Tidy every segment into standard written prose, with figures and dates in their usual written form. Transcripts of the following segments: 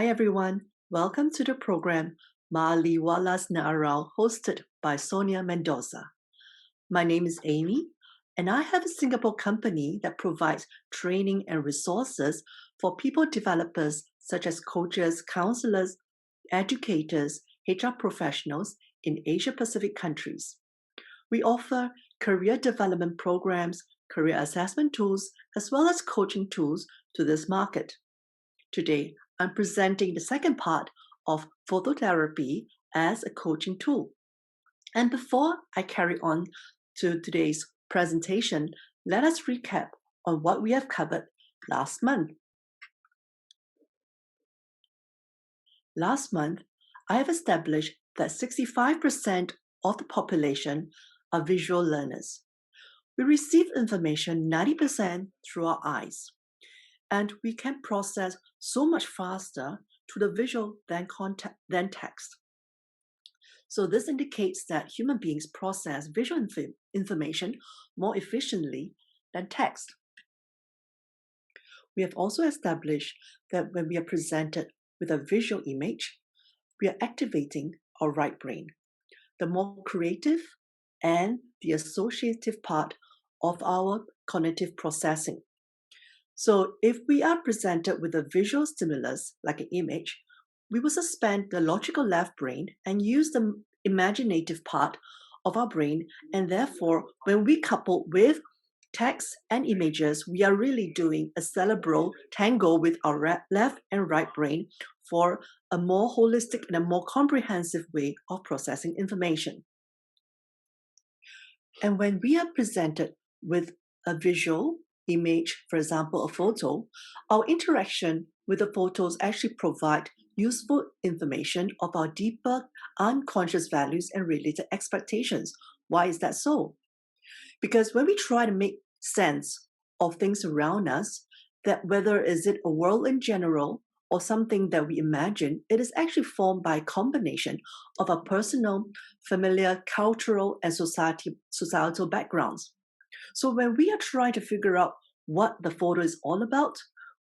Hi everyone, welcome to the program Maaliwalas na Araw, hosted by Sonia Mendoza. My name is Amy, and I have a Singapore company that provides training and resources for people developers such as coaches, counselors, educators, HR professionals in Asia Pacific countries. We offer career development programs, career assessment tools, as well as coaching tools to this market. Today, I'm presenting the second part of phototherapy as a coaching tool. And before I carry on to today's presentation, let us recap on what we have covered last month. Last month, I have established that 65% of the population are visual learners. We receive information 90% through our eyes, and we can process so much faster to the visual than text. So this indicates that human beings process visual information more efficiently than text. We have also established that when we are presented with a visual image, we are activating our right brain, the more creative and the associative part of our cognitive processing. So if we are presented with a visual stimulus, like an image, we will suspend the logical left brain and use the imaginative part of our brain. And therefore, when we couple with text and images, we are really doing a cerebral tango with our left and right brain for a more holistic and a more comprehensive way of processing information. And when we are presented with a visual image, for example, a photo, our interaction with the photos actually provide useful information of our deeper unconscious values and related expectations. Why is that so? Because when we try to make sense of things around us, that whether is it a world in general or something that we imagine, it is actually formed by a combination of our personal, familiar, cultural, and societal backgrounds. So when we are trying to figure out what the photo is all about,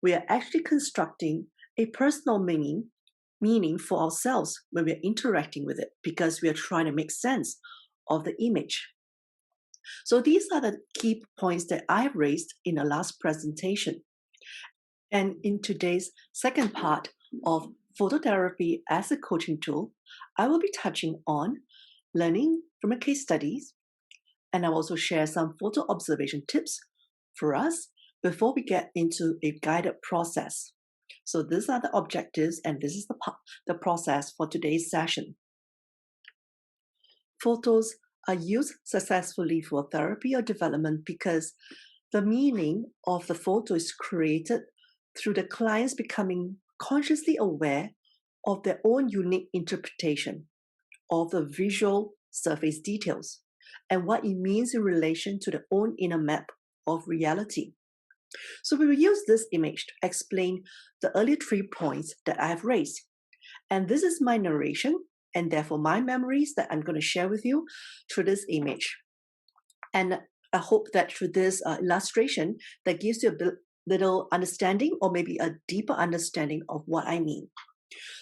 we are actually constructing a personal meaning for ourselves when we are interacting with it, because we are trying to make sense of the image. So these are the key points that I have raised in the last presentation. And in today's second part of phototherapy as a coaching tool, I will be touching on learning from a case studies, and I'll also share some photo observation tips for us before we get into a guided process. So these are the objectives, and this is the process for today's session. Photos are used successfully for therapy or development because the meaning of the photo is created through the clients becoming consciously aware of their own unique interpretation of the visual surface details and what it means in relation to their own inner map of reality. So we will use this image to explain the earlier 3 points that I have raised. And this is my narration, and therefore my memories that I'm going to share with you through this image. And I hope that through this illustration that gives you a little understanding, or maybe a deeper understanding of what I mean.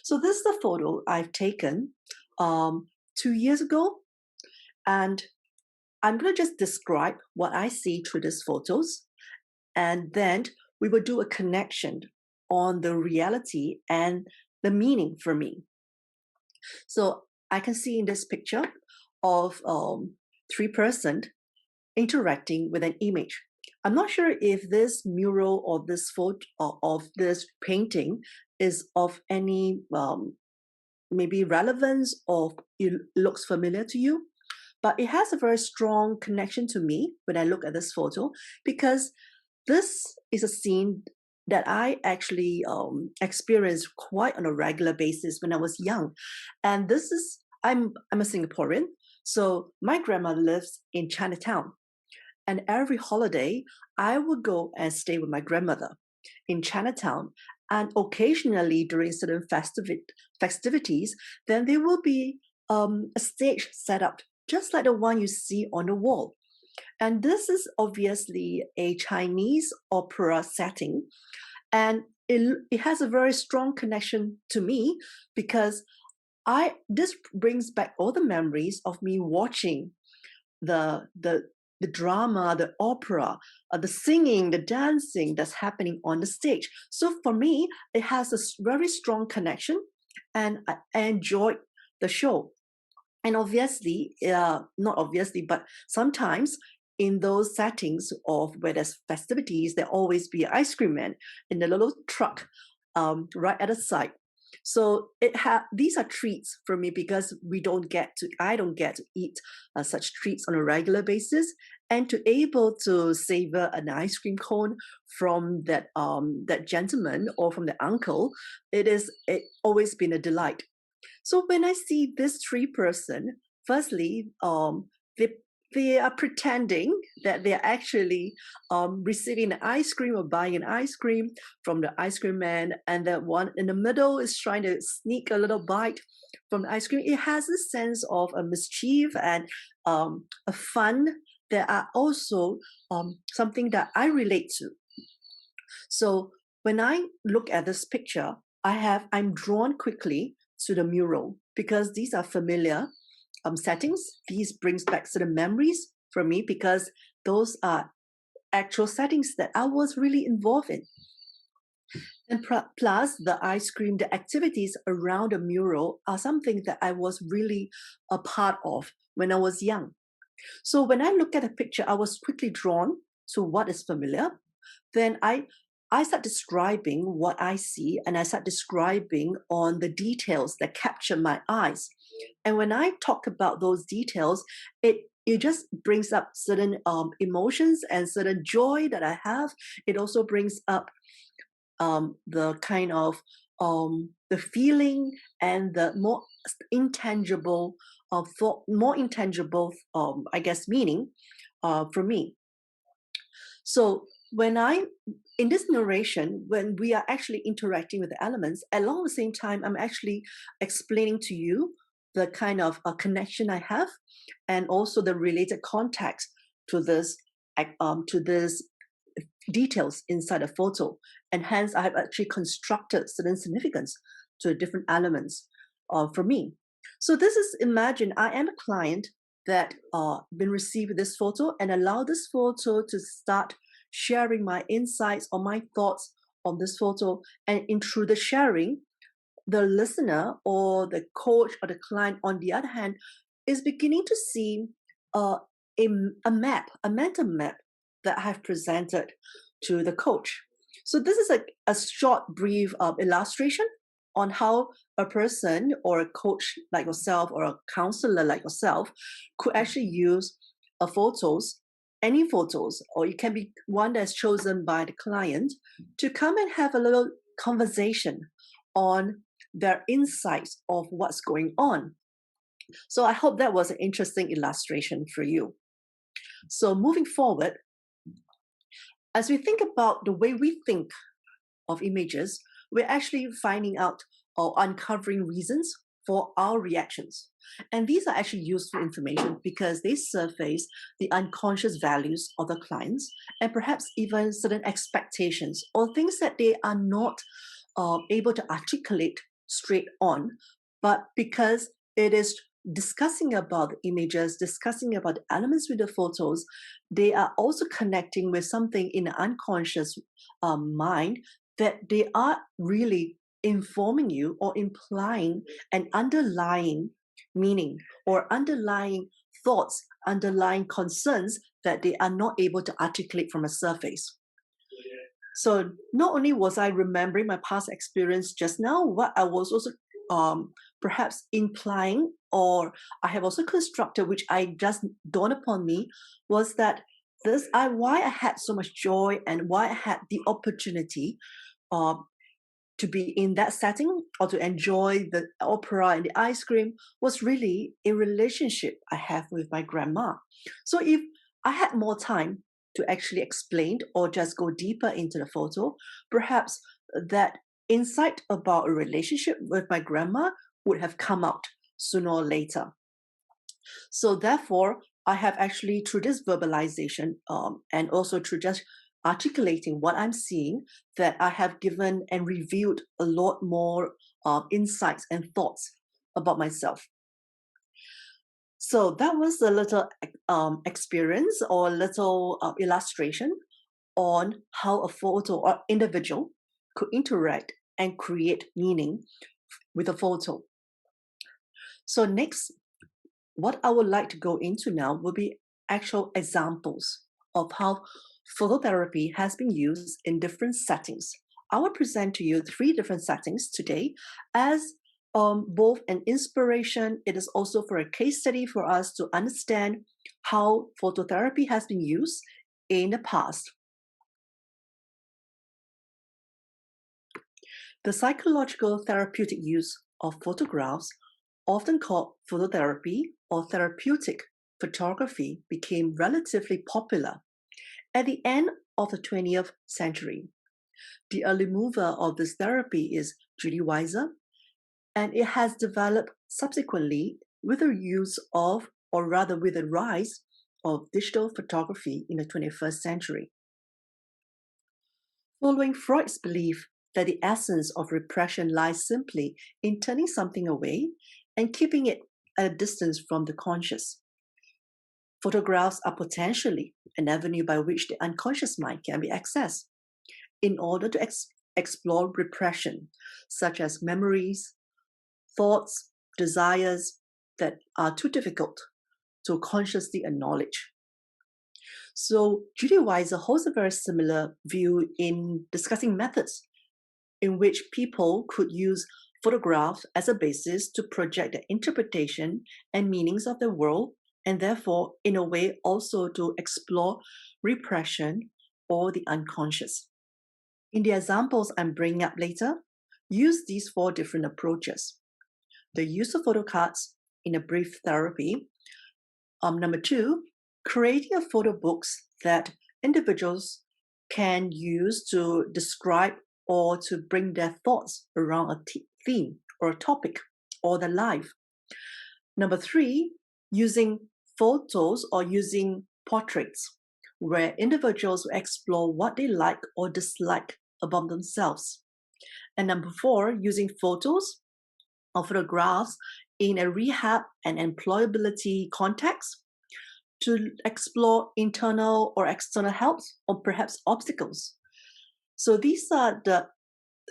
So this is the photo I've taken 2 years ago, and I'm going to just describe what I see through these photos, and then we will do a connection on the reality and the meaning for me. So I can see in this picture of 3 persons interacting with an image. I'm not sure if this mural or this photo or of this painting is of any maybe relevance or it looks familiar to you, but it has a very strong connection to me when I look at this photo, because this is a scene that I actually experienced quite on a regular basis when I was young. And this is, I'm a Singaporean, so my grandma lives in Chinatown. And every holiday, I would go and stay with my grandmother in Chinatown. And occasionally during certain festivities, then there will be a stage set up, just like the one you see on the wall. And this is obviously a Chinese opera setting. And it has a very strong connection to me because I this brings back all the memories of me watching the the the drama, the opera, the singing, the dancing that's happening on the stage. So for me, it has a very strong connection, and I enjoyed the show. And obviously, not obviously, but sometimes in those settings of where there's festivities, there always be an ice cream man in a little truck right at the side. So these are treats for me because I don't get to eat such treats on a regular basis, and to able to savor an ice cream cone from that gentleman or from the uncle, it always been a delight. So when I see this three-person, firstly, they they are pretending that they are actually receiving an ice cream or buying an ice cream from the ice cream man, and that one in the middle is trying to sneak a little bite from the ice cream. It has a sense of a mischief and a fun that are also something that I relate to. So when I look at this picture, I'm drawn quickly to the mural because these are familiar settings. These brings back certain memories for me because those are actual settings that I was really involved in. And plus the ice cream, the activities around the mural are something that I was really a part of when I was young. So when I look at a picture, I was quickly drawn to what is familiar. Then I start describing what I see, and I start describing on the details that capture my eyes. And when I talk about those details, it just brings up certain emotions and certain joy that I have. It also brings up the kind of the feeling and the more intangible thought, more intangible, I guess, meaning for me. So when I in this narration, when we are actually interacting with the elements, along the same time, I'm actually explaining to you the kind of connection I have, and also the related context to this details inside a photo, and hence I have actually constructed certain significance to the different elements for me. So this is imagine I am a client that been received this photo and allow this photo to start sharing my insights or my thoughts on this photo, and in through the sharing, the listener or the coach or the client, on the other hand, is beginning to see uh, a, a map, a mental map that I have presented to the coach. So this is a short, brief illustration on how a person or a coach like yourself or a counselor like yourself could actually use photos, any photos, or it can be one that's chosen by the client, to come and have a little conversation on their insights of what's going on. So I hope that was an interesting illustration for you. So moving forward, as we think about the way we think of images, we're actually finding out or uncovering reasons for our reactions. And these are actually useful information because they surface the unconscious values of the clients, and perhaps even certain expectations or things that they are not able to articulate straight on, but because it is discussing about the images, discussing about the elements with the photos, they are also connecting with something in the unconscious mind that they are really informing you or implying an underlying meaning or underlying thoughts, underlying concerns that they are not able to articulate from a surface. So not only was I remembering my past experience just now, what I was also perhaps implying, or I have also constructed, which I just dawned upon me, was that why I had so much joy and why I had the opportunity uh, to be in that setting or to enjoy the opera and the ice cream was really a relationship I have with my grandma. So if I had more time to actually explain or just go deeper into the photo, perhaps that insight about a relationship with my grandma would have come out sooner or later. So therefore, I have actually, through this verbalization and also through just articulating what I'm seeing, that I have given and revealed a lot more insights and thoughts about myself. So that was a little experience or a little illustration on how a photo or individual could interact and create meaning with a photo. So next, what I would like to go into now will be actual examples of how phototherapy has been used in different settings. I will present to you 3 different settings today as both an inspiration. It is also for a case study for us to understand how phototherapy has been used in the past. The psychological therapeutic use of photographs, often called phototherapy or therapeutic photography, became relatively popular at the end of the 20th century. The early mover of this therapy is Judy Weiser, and it has developed subsequently with the use of, or rather with the rise of digital photography in the 21st century. Following Freud's belief that the essence of repression lies simply in turning something away and keeping it at a distance from the conscious, photographs are potentially an avenue by which the unconscious mind can be accessed in order to explore repression, such as memories, thoughts, desires that are too difficult to consciously acknowledge. So Judy Weiser holds a very similar view in discussing methods in which people could use photographs as a basis to project their interpretation and meanings of the world, and therefore, in a way, also to explore repression or the unconscious. In the examples I'm bringing up later, use these 4 different approaches. The use of photo cards in a brief therapy. Number 2, creating a photo books that individuals can use to describe or to bring their thoughts around a theme or a topic or their life. Number 3, using photos or using portraits, where individuals explore what they like or dislike about themselves. And number 4, using photos or photographs in a rehab and employability context to explore internal or external helps or perhaps obstacles. So these are the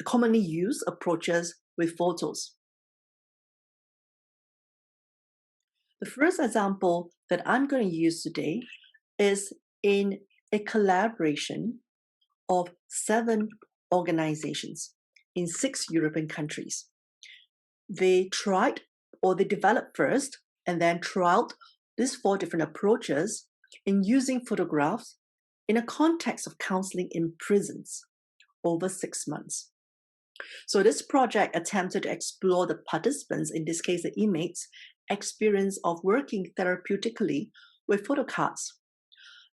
commonly used approaches with photos. The first example that I'm going to use today is in a collaboration of 7 organizations in 6 European countries. They tried, or they developed first, and then trialed these 4 different approaches in using photographs in a context of counseling in prisons over 6 months. So this project attempted to explore the participants, in this case the inmates, experience of working therapeutically with photo cards,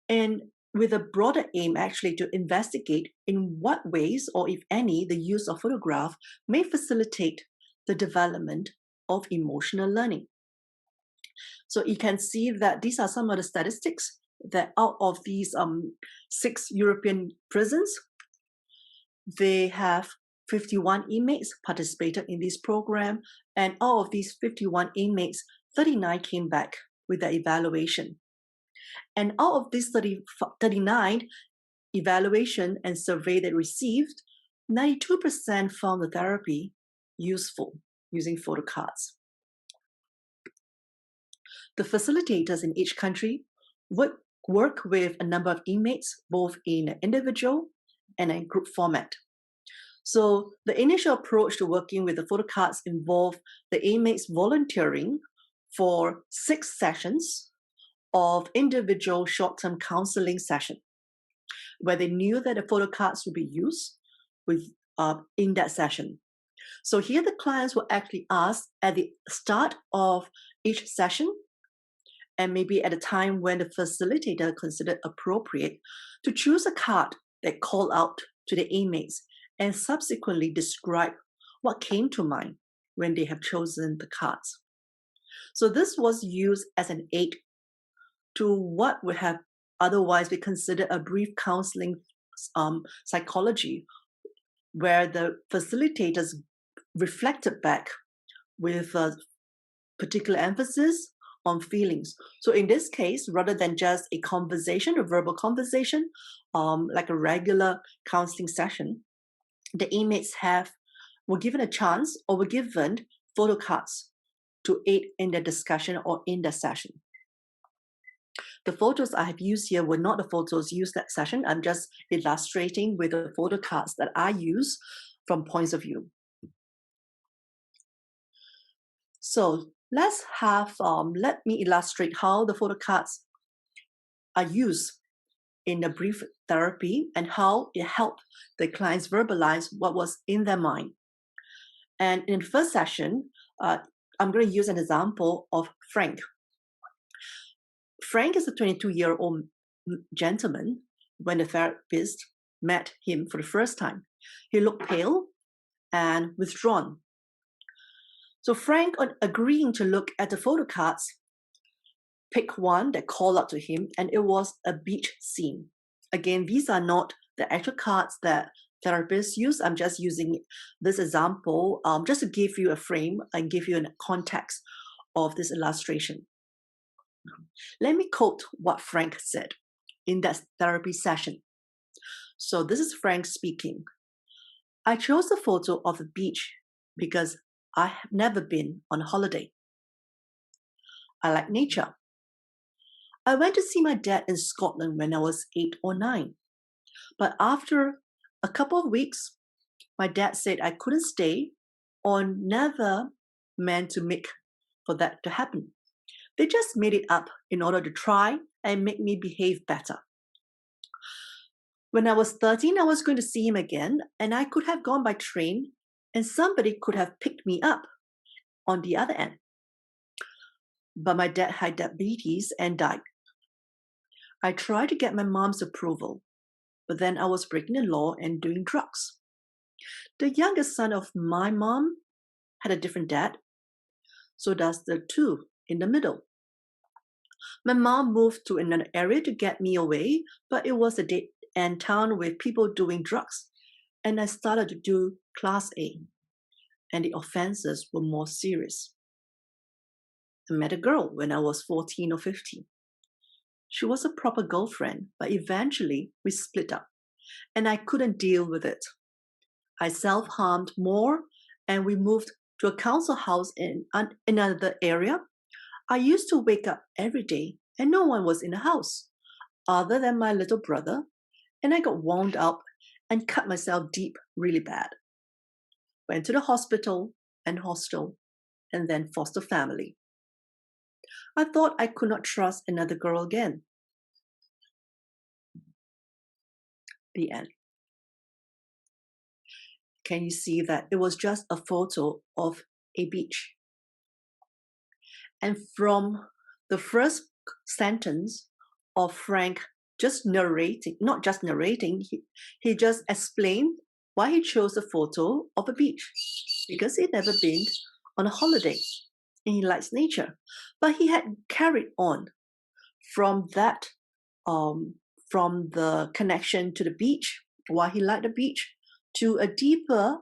and with a broader aim actually to investigate in what ways, or if any, the use of photograph may facilitate the development of emotional learning. So you can see that these are some of the statistics that out of these 6 European prisons, they have 51 inmates participated in this program, and out of these 51 inmates, 39 came back with their evaluation. And out of these 39 evaluation and survey they received, 92% found the therapy useful using photo cards. The facilitators in each country would work with a number of inmates, both in an individual and a group format. So the initial approach to working with the photo cards involved the inmates volunteering for 6 sessions of individual short-term counseling session, where they knew that the photo cards would be used in that session. So here the clients were actually asked at the start of each session, and maybe at a time when the facilitator considered appropriate, to choose a card that called out to the inmates and subsequently describe what came to mind when they have chosen the cards. So this was used as an aid to what would have otherwise be considered a brief counseling psychology, where the facilitators reflected back with a particular emphasis on feelings. So in this case, rather than just a conversation, a verbal conversation, like a regular counseling session, the inmates were given a chance or were given photo cards to aid in the discussion or in the session. The photos I have used here were not the photos used that session. I'm just illustrating with the photo cards that I use from points of view. So let me illustrate how the photo cards are used in the brief therapy and how it helped the clients verbalize what was in their mind. And in the first session, I'm going to use an example of Frank. Frank is a 22-year-old gentleman when the therapist met him for the first time. He looked pale and withdrawn. So Frank, on agreeing to look at the photo cards, picked one that called out to him, and it was a beach scene. Again, these are not the actual cards that therapists use. I'm just using this example just to give you a frame and give you a context of this illustration. Let me quote what Frank said in that therapy session. So this is Frank speaking. I chose the photo of the beach because I have never been on a holiday. I like nature. I went to see my dad in Scotland when I was 8 or 9. But after a couple of weeks, my dad said I couldn't stay or never meant to make for that to happen. They just made it up in order to try and make me behave better. When I was 13, I was going to see him again, and I could have gone by train, and somebody could have picked me up on the other end. But my dad had diabetes and died. I tried to get my mom's approval, but then I was breaking the law and doing drugs. The youngest son of my mom had a different dad, so does the two in the middle. My mom moved to another area to get me away, but it was a dead-end town with people doing drugs, and I started to do Class A, and the offenses were more serious. I met a girl when I was 14 or 15. She was a proper girlfriend, but eventually we split up, and I couldn't deal with it. I self-harmed more, and we moved to a council house in another area. I used to wake up every day, and no one was in the house, other than my little brother, and I got wound up and cut myself deep really bad. Went to the hospital and hostel, and then foster family. I thought I could not trust another girl again. The end. Can you see that it was just a photo of a beach? And from the first sentence of Frank just narrating, not just narrating, he just explained why he chose a photo of a beach. Because he'd never been on a holiday and he likes nature. But he had carried on from that, from the connection to the beach, why he liked the beach, to a deeper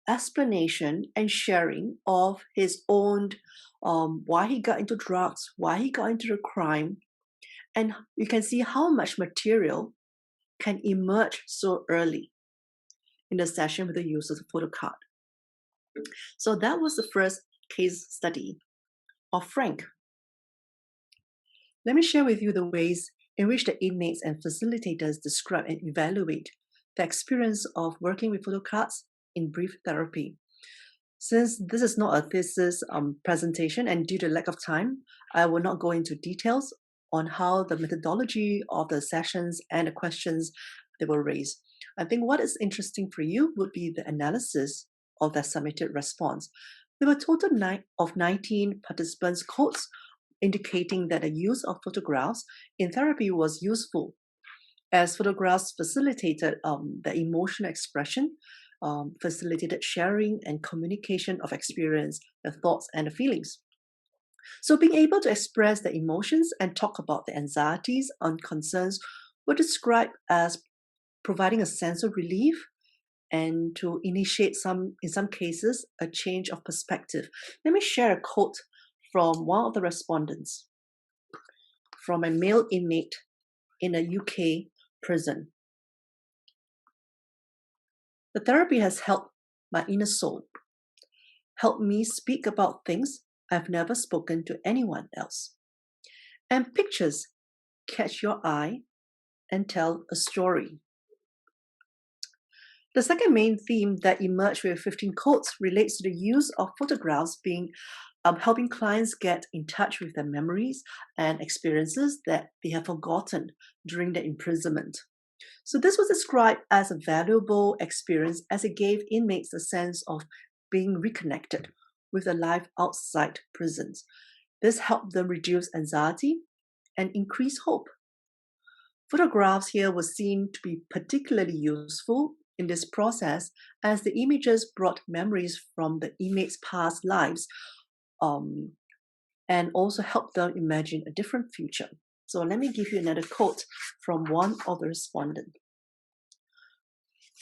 explanation and sharing of his own, why he got into drugs, why he got into the crime. And you can see how much material can emerge so early in the session with the use of the photo card. So that was the first case study of Frank. Let me share with you the ways in which the inmates and facilitators describe and evaluate the experience of working with photo cards in brief therapy. Since this is not a thesis presentation and due to lack of time, I will not go into details on how the methodology of the sessions and the questions that were raised. I think what is interesting for you would be the analysis of the submitted response. There were a total of 19 participants' quotes indicating that the use of photographs in therapy was useful, as photographs facilitated the emotional expression, facilitated sharing and communication of experience, the thoughts and the feelings. So being able to express the emotions and talk about the anxieties and concerns were described as providing a sense of relief and to initiate in some cases, a change of perspective. Let me share a quote from one of the respondents, from a male inmate in a UK prison. The therapy has helped my inner soul, helped me speak about things I've never spoken to anyone else. And pictures catch your eye and tell a story. The second main theme that emerged with 15 quotes relates to the use of photographs being helping clients get in touch with their memories and experiences that they have forgotten during their imprisonment. So this was described as a valuable experience as it gave inmates a sense of being reconnected with their life outside prisons. This helped them reduce anxiety and increase hope. Photographs here were seen to be particularly useful in this process as the images brought memories from the inmates' past lives and also helped them imagine a different future. So let me give you another quote from one of the respondents.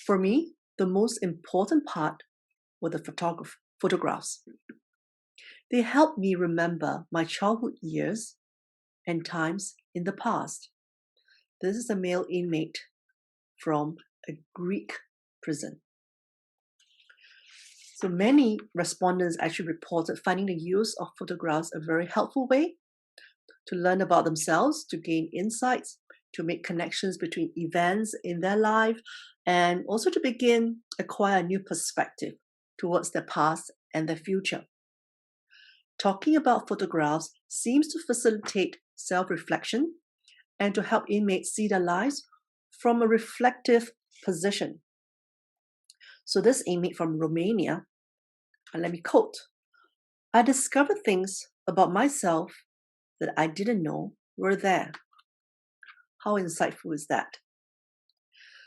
For me, the most important part were the photographs. They helped me remember my childhood years and times in the past. This is a male inmate from a Greek prison. So many respondents actually reported finding the use of photographs a very helpful way to learn about themselves, to gain insights, to make connections between events in their life, and also to begin acquire a new perspective towards their past and their future. Talking about photographs seems to facilitate self-reflection and to help inmates see their lives from a reflective position. So this inmate from Romania, and let me quote, "I discovered things about myself that I didn't know were there." How insightful is that?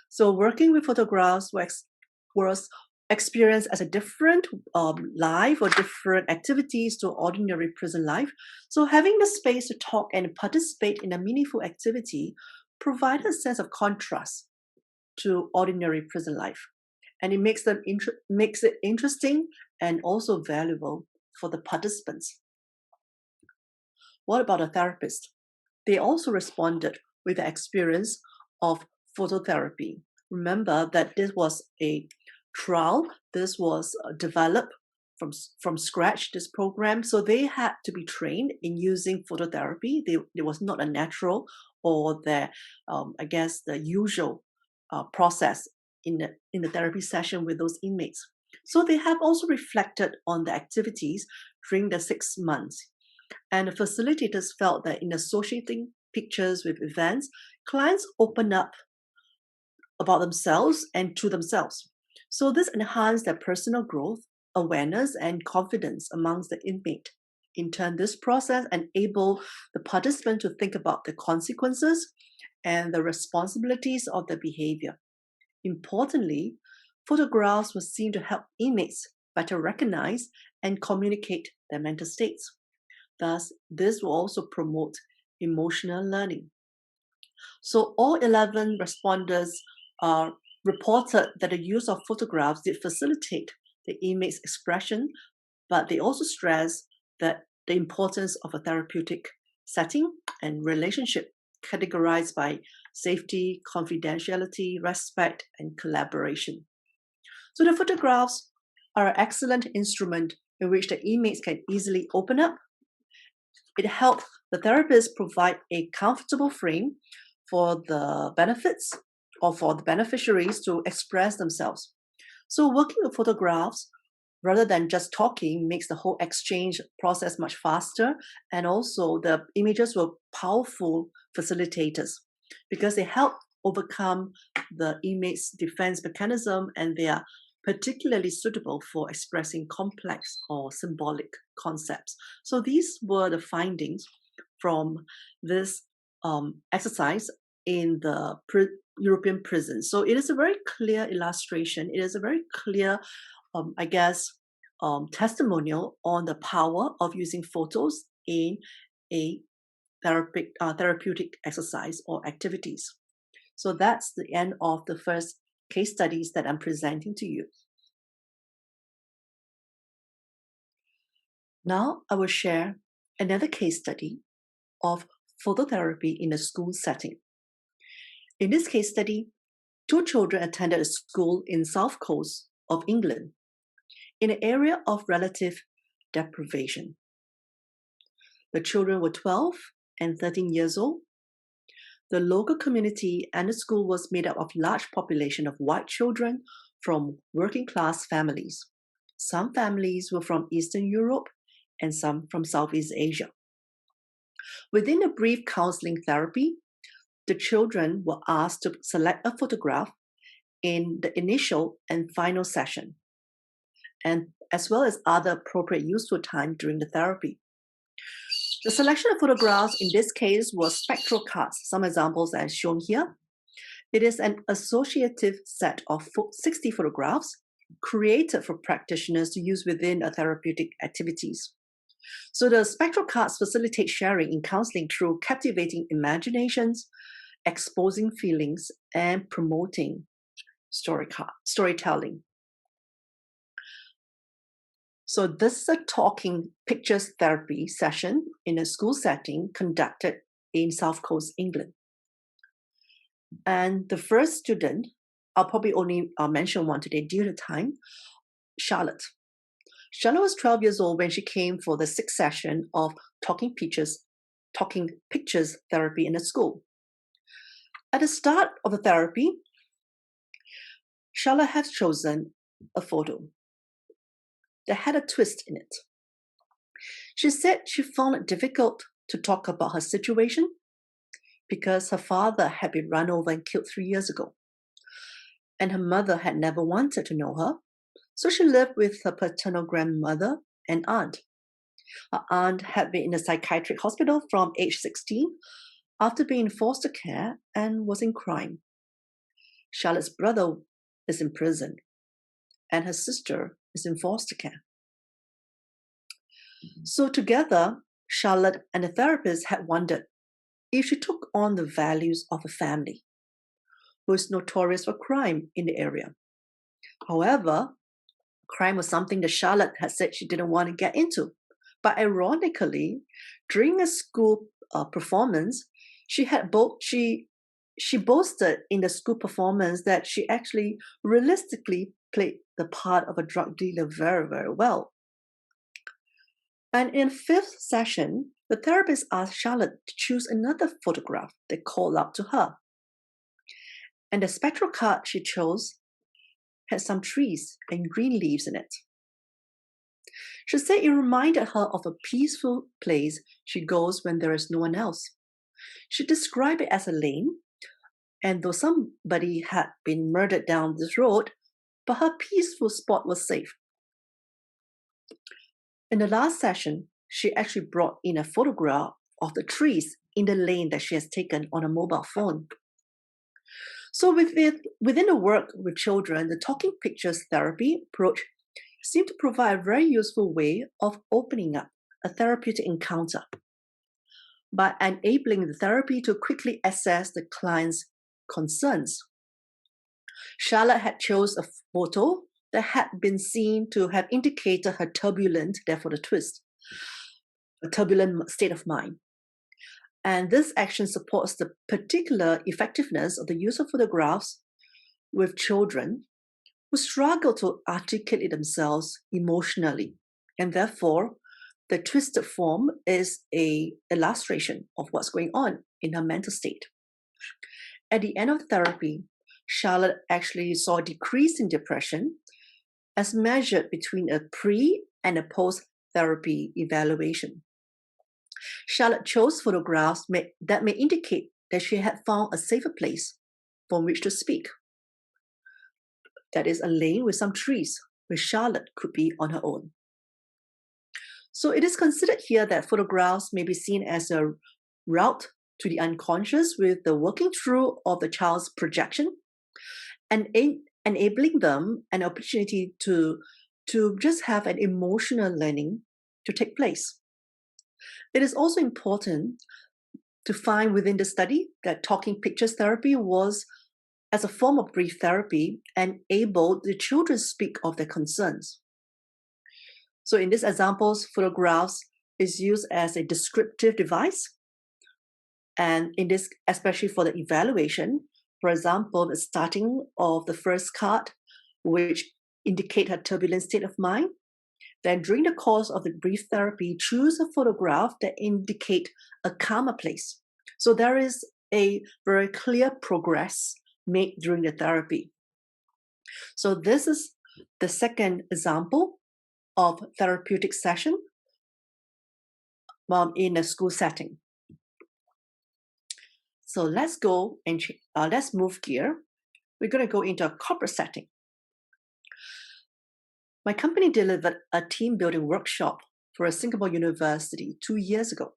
So working with photographs was experienced as a different life or different activities to ordinary prison life. So having the space to talk and participate in a meaningful activity provided a sense of contrast to ordinary prison life. And it makes it interesting and also valuable for the participants. What about a therapist? They also responded with the experience of phototherapy. Remember that this was a trial. This was developed from scratch, this program. So they had to be trained in using phototherapy. It was not a natural or the usual process in the therapy session with those inmates. So they have also reflected on the activities during the 6 months. And the facilitators felt that in associating pictures with events, clients open up about themselves and to themselves. So this enhanced their personal growth, awareness, and confidence amongst the inmate. In turn, this process enabled the participant to think about the consequences and the responsibilities of their behavior. Importantly, photographs were seen to help inmates better recognize and communicate their mental states. Thus, this will also promote emotional learning. So all 11 responders reported that the use of photographs did facilitate the inmate's expression, but they also stressed that the importance of a therapeutic setting and relationship categorized by safety, confidentiality, respect, and collaboration. So the photographs are an excellent instrument in which the inmates can easily open up. It helps the therapist provide a comfortable frame for the benefits or for the beneficiaries to express themselves. So working with photographs rather than just talking makes the whole exchange process much faster, and also the images were powerful facilitators because they help overcome the inmate's defense mechanism, and they are particularly suitable for expressing complex or symbolic concepts. So these were the findings from this exercise in the European prisons. So it is a very clear illustration. It is a very clear, testimonial on the power of using photos in a therapeutic exercise or activities. So that's the end of the first case studies that I'm presenting to you. Now I will share another case study of phototherapy in a school setting. In this case study, two children attended a school in South Coast of England in an area of relative deprivation. The children were 12 and 13 years old. The local community and the school was made up of large population of white children from working class families. Some families were from Eastern Europe and some from Southeast Asia. Within a brief counseling therapy, the children were asked to select a photograph in the initial and final session, and as well as other appropriate useful time during the therapy. The selection of photographs in this case was spectral cards. Some examples are shown here. It is an associative set of 60 photographs created for practitioners to use within a therapeutic activities. So the spectral cards facilitate sharing in counseling through captivating imaginations, exposing feelings, and promoting storytelling. So this is a talking pictures therapy session in a school setting conducted in South Coast, England. And the first student, I'll probably only mention one today due to time, Charlotte. Charlotte was 12 years old when she came for the sixth session of talking pictures therapy in a school. At the start of the therapy, Charlotte had chosen a photo that had a twist in it. She said she found it difficult to talk about her situation because her father had been run over and killed 3 years ago. And her mother had never wanted to know her, so she lived with her paternal grandmother and aunt. Her aunt had been in a psychiatric hospital from age 16 after being in foster care and was in crime. Charlotte's brother is in prison, and her sister is in foster care. So together, Charlotte and the therapist had wondered if she took on the values of a family who is notorious for crime in the area. However, crime was something that Charlotte had said she didn't want to get into. But ironically, during a school performance, she boasted in the school performance that she actually realistically played the part of a drug dealer very, very well. And in the fifth session, the therapist asked Charlotte to choose another photograph that called out to her. And the spectral card she chose had some trees and green leaves in it. She said it reminded her of a peaceful place she goes when there is no one else. She described it as a lane, and though somebody had been murdered down this road, but her peaceful spot was safe. In the last session, she actually brought in a photograph of the trees in the lane that she has taken on a mobile phone. So within the work with children, the talking pictures therapy approach seemed to provide a very useful way of opening up a therapeutic encounter by enabling the therapy to quickly assess the client's concerns. Charlotte had chose a photo that had been seen to have indicated her turbulent, therefore the twist, a turbulent state of mind. And this action supports the particular effectiveness of the use of photographs with children who struggle to articulate themselves emotionally. And therefore, the twisted form is an illustration of what's going on in her mental state. At the end of the therapy, Charlotte actually saw a decrease in depression as measured between a pre and a post-therapy evaluation. Charlotte chose photographs that may indicate that she had found a safer place from which to speak. That is a lane with some trees where Charlotte could be on her own. So it is considered here that photographs may be seen as a route to the unconscious with the working through of the child's projection and enabling them an opportunity to just have an emotional learning to take place. It is also important to find within the study that talking pictures therapy was, as a form of brief therapy, enabled the children to speak of their concerns. So in these examples, photographs is used as a descriptive device. And in this, especially for the evaluation, for example, the starting of the first card, which indicate a turbulent state of mind. Then during the course of the brief therapy, choose a photograph that indicate a calmer place. So there is a very clear progress made during the therapy. So this is the second example of therapeutic session in a school setting. So let's go and let's move gear. We're going to go into a corporate setting. My company delivered a team building workshop for a Singapore university 2 years ago.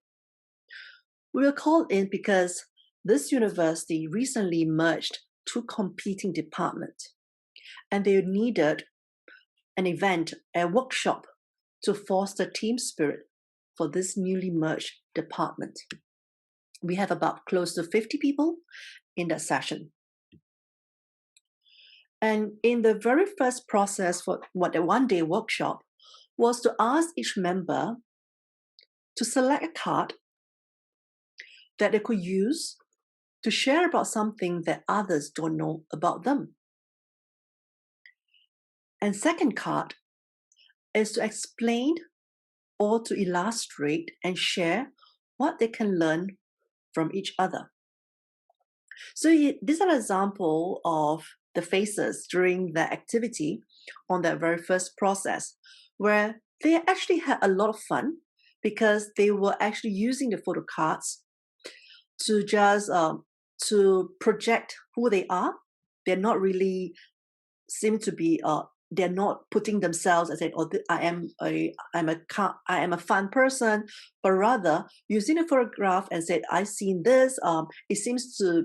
We were called in because this university recently merged two competing departments, and they needed an event, a workshop, to foster team spirit for this newly merged department. We have about close to 50 people in that session. And in the very first process for the one-day workshop was to ask each member to select a card that they could use to share about something that others don't know about them. And second card is to explain or to illustrate and share what they can learn from each other. So this is an example of the faces during the activity on that very first process, where they actually had a lot of fun because they were actually using the photo cards to just to project who they are. They're not really seem to be they're not putting themselves as I am a fun person, but rather using a photograph and said, I've seen this. It seems to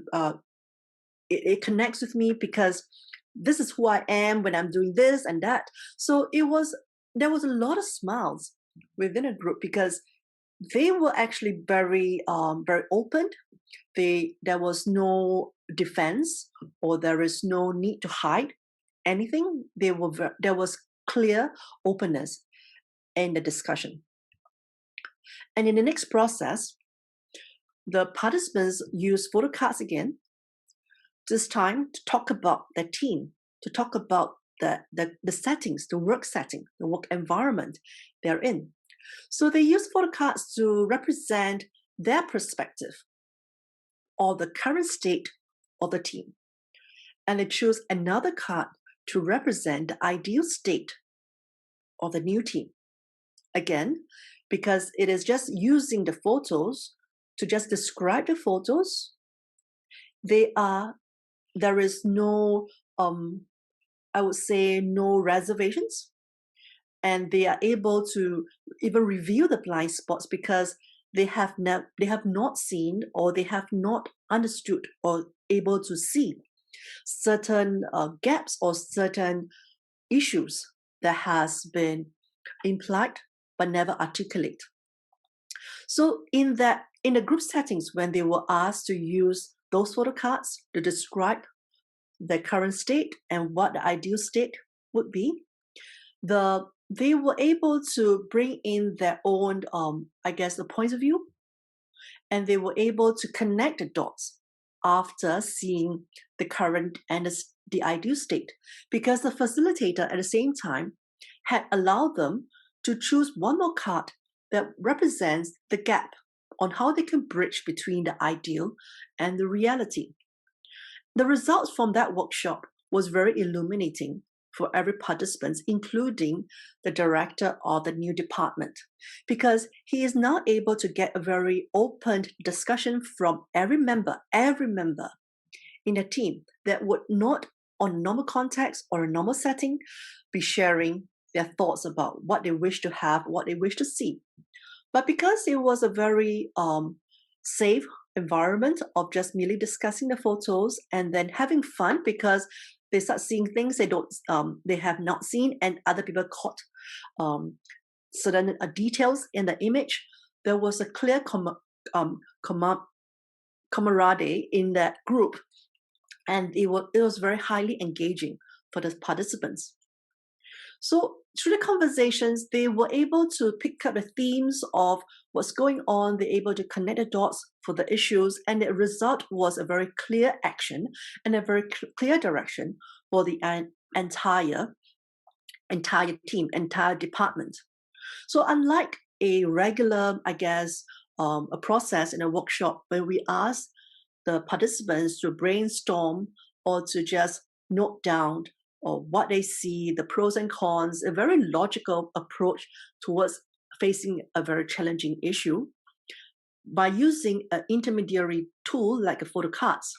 it connects with me because this is who I am when I'm doing this and that. So there was a lot of smiles within a group because they were actually very open. There was no defense or there is no need to hide anything. There was clear openness in the discussion. And in the next process, the participants used photo cards again, this time to talk about their team, to talk about the settings, the work setting, the work environment they're in. So they use photo cards to represent their perspective or the current state of the team. And they choose another card to represent the ideal state of the new team. Again, because it is just using the photos to just describe the photos, there is no, I would say, no reservations. And they are able to even reveal the blind spots because they have not seen or they have not understood or able to see certain gaps or certain issues that has been implied but never articulate. So in the group settings, when they were asked to use those photo cards to describe the current state and what the ideal state would be, they were able to bring in their own, the points of view, and they were able to connect the dots after seeing the current and the ideal state, because the facilitator at the same time had allowed them to choose one more card that represents the gap on how they can bridge between the ideal and the reality. The results from that workshop was very illuminating for every participant, including the director of the new department, because he is now able to get a very open discussion from every member in the team that would not, on normal context or a normal setting, be sharing their thoughts about what they wish to have, what they wish to see. But because it was a very safe environment of just merely discussing the photos and then having fun, because they start seeing things they have not seen, and other people caught certain details in the image. There was a clear camaraderie in that group, and it was very highly engaging for the participants. So through the conversations, they were able to pick up the themes of what's going on. They're able to connect the dots for the issues, and the result was a very clear action and a very clear direction for the entire team, entire department. So unlike a regular, I guess, a process in a workshop where we ask the participants to brainstorm or to just note down or what they see, the pros and cons, a very logical approach towards facing a very challenging issue. By using an intermediary tool like a photo cards,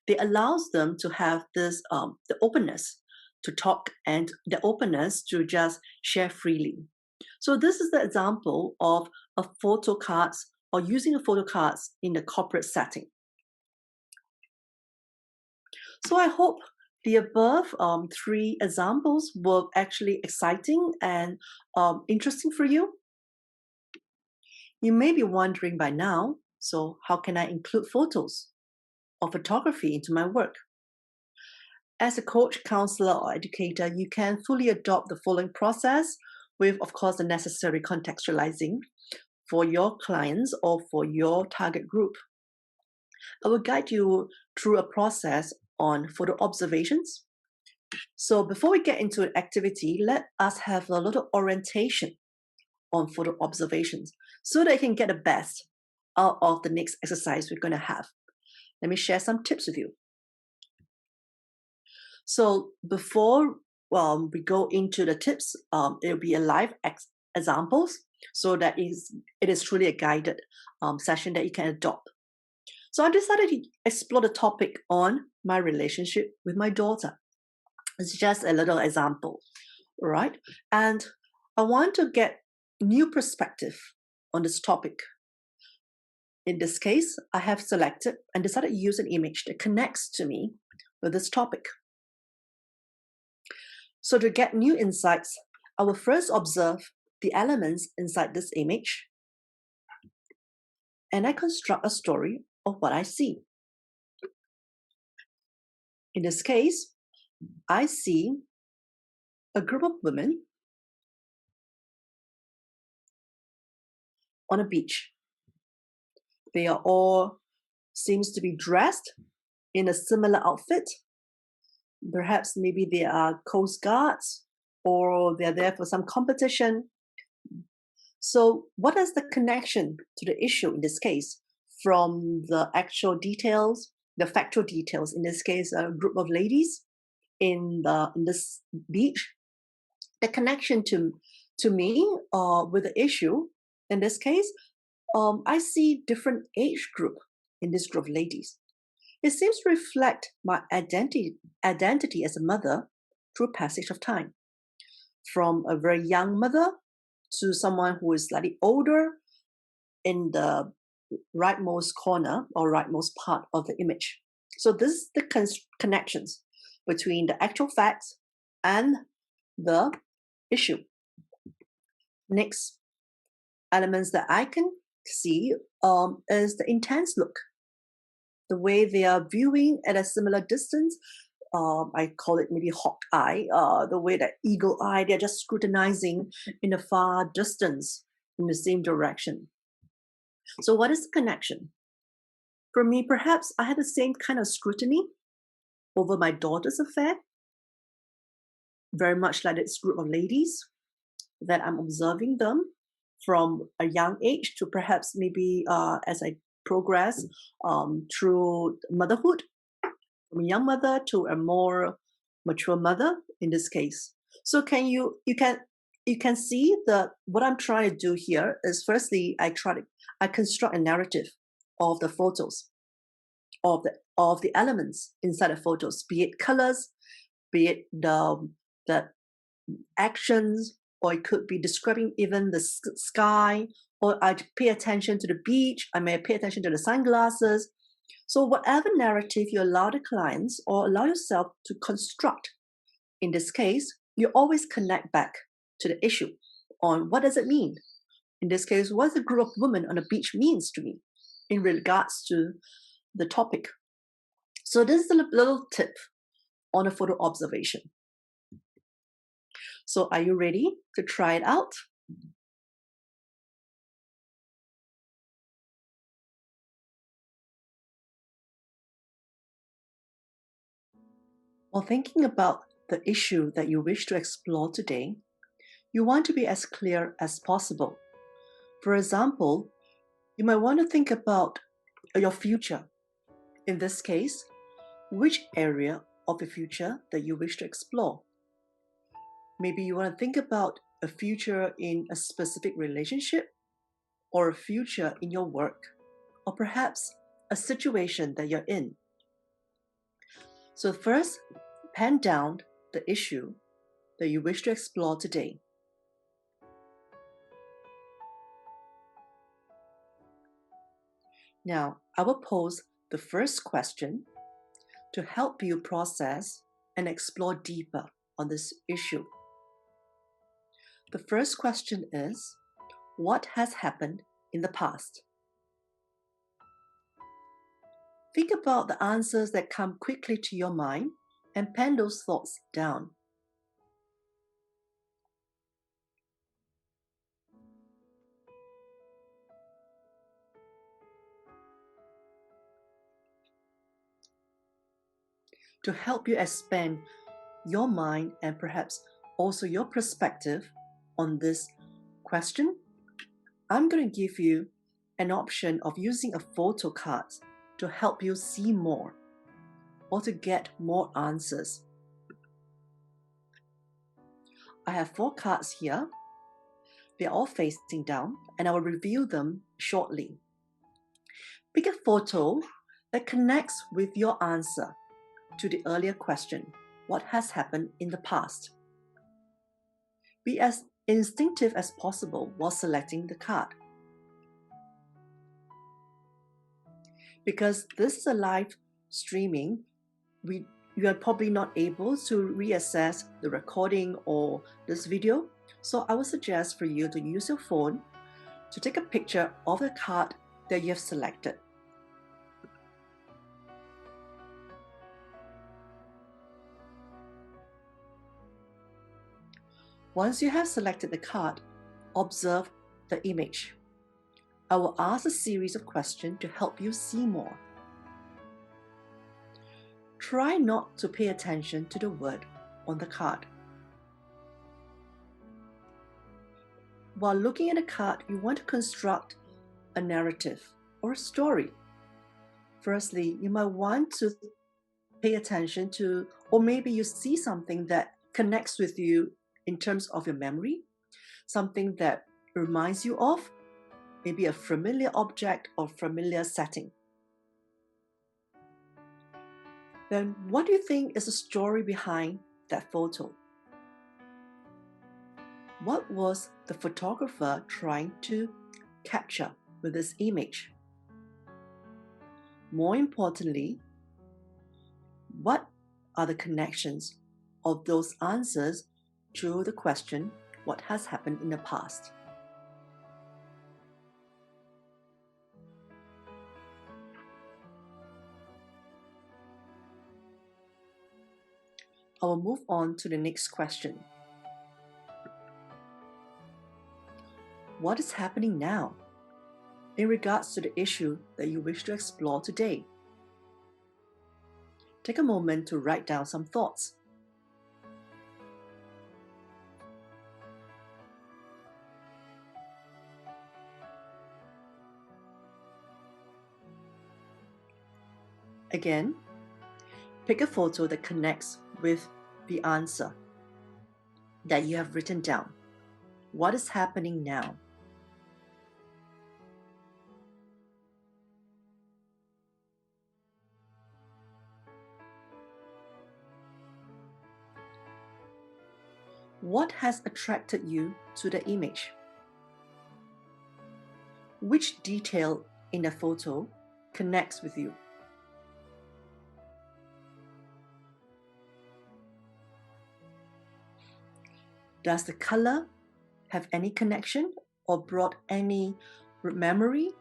it allows them to have this the openness to talk and the openness to just share freely. So this is the example of a photo cards or using a photo cards in a corporate setting. So I hope the above three examples were actually exciting and interesting for you. You may be wondering by now, so how can I include photos or photography into my work? As a coach, counselor, or educator, you can fully adopt the following process with, of course, the necessary contextualizing for your clients or for your target group. I will guide you through a process on photo observations. So before we get into an activity, let us have a little orientation on photo observations so that you can get the best out of the next exercise we're going to have. Let me share some tips with you. So before we go into the tips, it will be a live examples so that it is truly a guided session that you can adopt. So I decided to explore the topic on my relationship with my daughter. It's just a little example, right? And I want to get new perspective on this topic. In this case, I have selected and decided to use an image that connects to me with this topic. So to get new insights, I will first observe the elements inside this image, and I construct a story of what I see. In this case, I see a group of women on a beach. They are all seems to be dressed in a similar outfit. Perhaps maybe they are Coast Guards or they're there for some competition. So what is the connection to the issue in this case from the actual details, the factual details, in this case, a group of ladies in this beach? The connection to me with the issue in this case, I see different age group in this group of ladies. It seems to reflect my identity as a mother through passage of time, from a very young mother to someone who is slightly older in the rightmost corner or rightmost part of the image. So this is the connections between the actual facts and the issue. Next elements that I can see is the intense look, the way they are viewing at a similar distance. I call it maybe hawk eye, the way that eagle eye, they're just scrutinizing in a far distance in the same direction. So what is the connection? For me, perhaps I had the same kind of scrutiny over my daughter's affair, very much like this group of ladies, that I'm observing them from a young age to perhaps maybe as I progress through motherhood, from a young mother to a more mature mother in this case. So you can see that what I'm trying to do here is, firstly, I construct a narrative of the photos, of the elements inside the photos, be it colors, be it the actions, or it could be describing even the sky, or I pay attention to the beach, I may pay attention to the sunglasses. So whatever narrative you allow the clients or allow yourself to construct, in this case, you always connect back to the issue on what does it mean. In this case, what the group of women on the beach means to me in regards to the topic. So this is a little tip on a photo observation. So are you ready to try it out? While thinking about the issue that you wish to explore today, you want to be as clear as possible. For example, you might want to think about your future. In this case, which area of the future that you wish to explore. Maybe you want to think about a future in a specific relationship, or a future in your work, or perhaps a situation that you're in. So first, pen down the issue that you wish to explore today. Now, I will pose the first question to help you process and explore deeper on this issue. The first question is, what has happened in the past? Think about the answers that come quickly to your mind and pen those thoughts down. To help you expand your mind and perhaps also your perspective on this question, I'm going to give you an option of using a photo card to help you see more or to get more answers. I have 4 cards here. They're all facing down, and I will review them shortly. Pick a photo that connects with your answer to the earlier question, what has happened in the past? Be as instinctive as possible while selecting the card. Because this is a live streaming, you are probably not able to reassess the recording or this video. So I would suggest for you to use your phone to take a picture of the card that you have selected. Once you have selected the card, observe the image. I will ask a series of questions to help you see more. Try not to pay attention to the word on the card. While looking at the card, you want to construct a narrative or a story. Firstly, you might want to pay attention to, or maybe you see something that connects with you in terms of your memory, something that reminds you of maybe a familiar object or familiar setting. Then what do you think is the story behind that photo? What was the photographer trying to capture with this image? More importantly, what are the connections of those answers to the question, what has happened in the past? I will move on to the next question. What is happening now in regards to the issue that you wish to explore today? Take a moment to write down some thoughts. Again, pick a photo that connects with the answer that you have written down. What is happening now? What has attracted you to the image? Which detail in the photo connects with you? Does the color have any connection or brought any memory,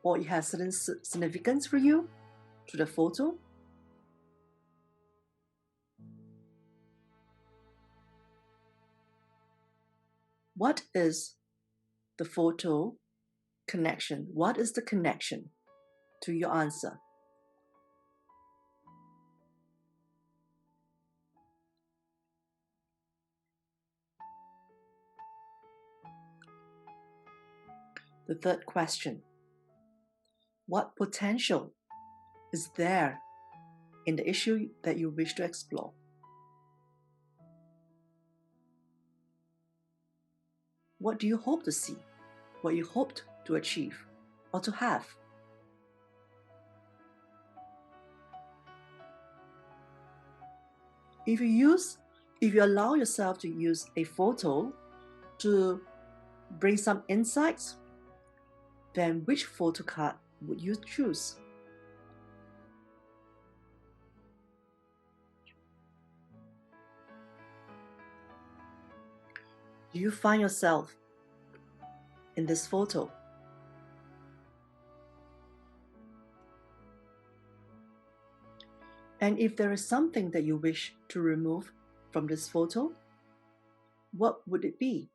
or it has certain significance for you? to the photo? What is the photo connection? What is the connection to your answer? The third question: what potential is there in the issue that you wish to explore? What do you hope to see? What you hoped to achieve or to have? If you allow yourself to use a photo to bring some insights, then which photo card would you choose? Do you find yourself in this photo? And if there is something that you wish to remove from this photo, what would it be?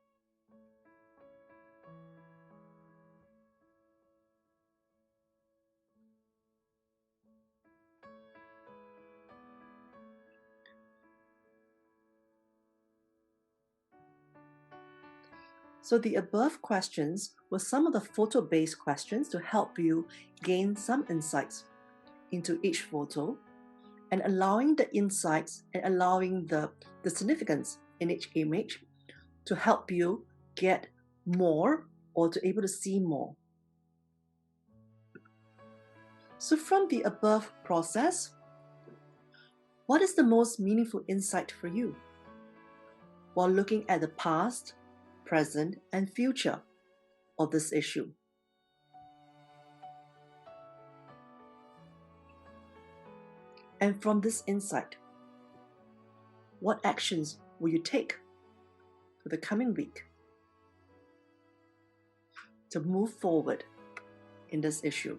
So the above questions were some of the photo-based questions to help you gain some insights into each photo, and allowing the insights and allowing the significance in each image to help you get more or to able to see more. So from the above process, what is the most meaningful insight for you while looking at the past, present, and future of this issue? And from this insight, what actions will you take for the coming week to move forward in this issue?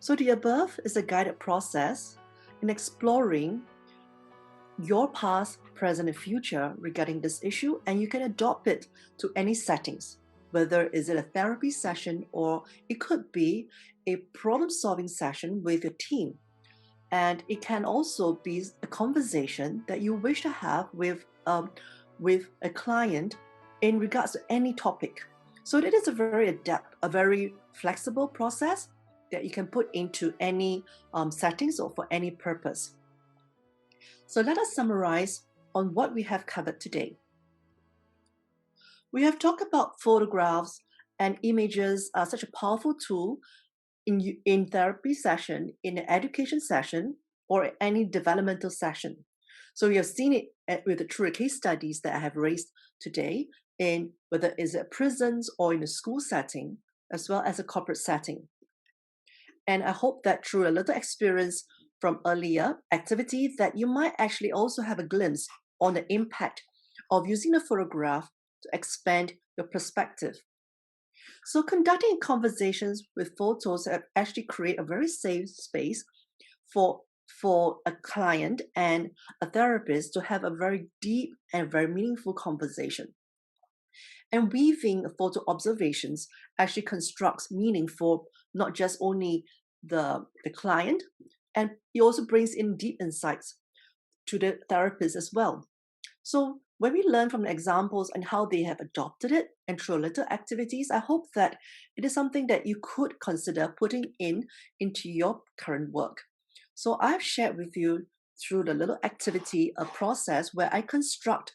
So the above is a guided process in exploring your past, present, and future regarding this issue, and you can adopt it to any settings, whether is it a therapy session or it could be a problem-solving session with your team. And it can also be a conversation that you wish to have with a client in regards to any topic. So it is a very adept, a very flexible process that you can put into any settings or for any purpose. So let us summarize on what we have covered today. We have talked about photographs and images are such a powerful tool in therapy session, in an education session, or any developmental session. So we have seen it with the true case studies that I have raised today, in whether it's at prisons or in a school setting, as well as a corporate setting. And I hope that through a little experience from earlier activities that you might actually also have a glimpse on the impact of using a photograph to expand your perspective. So conducting conversations with photos actually create a very safe space for a client and a therapist to have a very deep and very meaningful conversation. And weaving photo observations actually constructs meaning for not just only the client, and it also brings in deep insights to the therapist as well. So when we learn from the examples and how they have adopted it and through little activities, I hope that it is something that you could consider putting into your current work. So I've shared with you through the little activity a process where I construct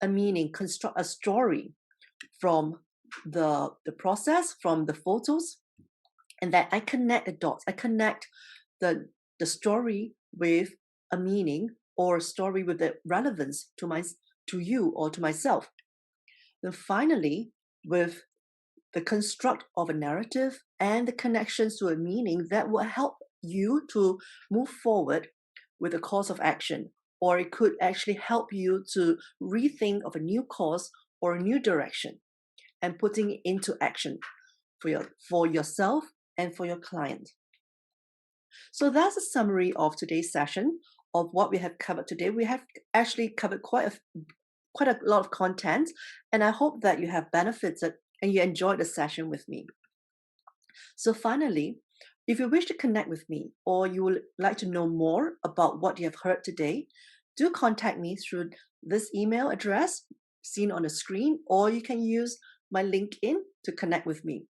a meaning, construct a story from the process, from the photos, and that I connect the dots. I connect the story with a meaning or a story with the relevance to you or to myself. Then finally, with the construct of a narrative and the connections to a meaning that will help you to move forward with a course of action, or it could actually help you to rethink of a new course or a new direction. and putting it into action for yourself and for your client. So that's a summary of today's session of what we have covered today. We have actually covered quite a lot of content, and I hope that you have benefited and you enjoyed the session with me. So finally, if you wish to connect with me or you would like to know more about what you have heard today, do contact me through this email address seen on the screen, or you can use my LinkedIn to connect with me.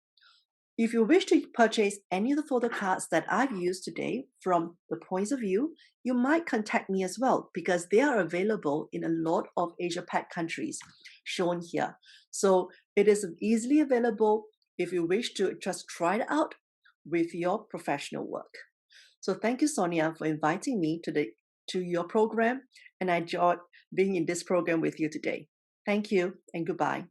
If you wish to purchase any of the photo cards that I've used today from the points of view, you might contact me as well, because they are available in a lot of Asia Pac countries shown here. So it is easily available if you wish to just try it out with your professional work. So thank you, Sonia, for inviting me to your program, and I enjoyed being in this program with you today. Thank you and goodbye.